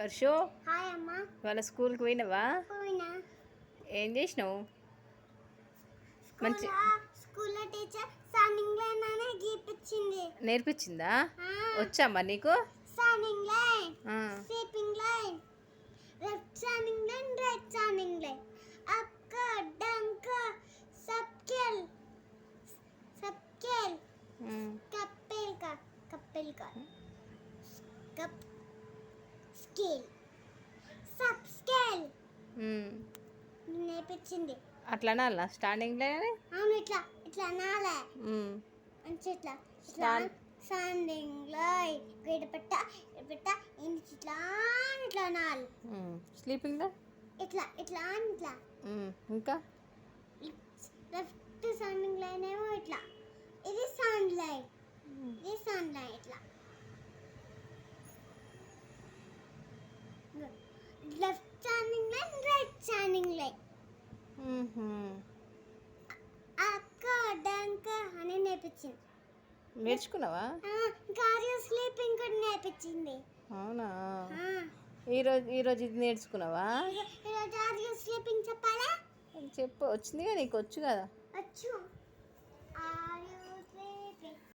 వర్షో hi అమ్మా. వాళ్ళ స్కూల్కి పోయినావా? పోయినా. ఏం చేసినావు? మంచి స్కూల్లో టీచర్ స్టాండింగ్ లైన్ అనే గీపించింది. నేర్పించిందా? ఆ. వచ్చామ్మా నీకు? Standing line, sleeping line, left standing line, right standing line, అక్క డంక సబ్కెల్ సబ్కెల్ కప్పెల్ కా కప్పెల్ కా కప్ స్కేల్ సబ్ స్కేల్ నేర్పించింది. అట్లా అనాలా స్టాండింగ్ లైన్? అవును, ఇట్లా ఇట్లా అనాలే. మంచి ఇట్లా ఇట్లా స్టాండింగ్ లైన్ గడిపెట్ట పెట్ట ఇట్లా ఇట్లా అనాలి. స్లీపింగ్ లైన్ ఇట్లా ఇట్లా ఇట్లా. ఇంకా లెఫ్ట్ స్టాండింగ్ లైన్ ఏమో ఇట్లా. ఇది స్టాండ్ లైన్, ఇది స్టాండ్ లైన్ ఇట్లా. Left standing line, right standing line, అక్క డంక అని నేర్పించింది. నేర్చుకున్నావా? కార్యో స్లీపింగ్ కూడా నేర్పించింది. అవునా? ఈరోజు ఇది నేర్చుకున్నావా? ఈరోజు కార్యో స్లీపింగ్ చెప్పాలా? చెప్పు. వచ్చిందిగా నీకు? వచ్చు కదా? వచ్చు.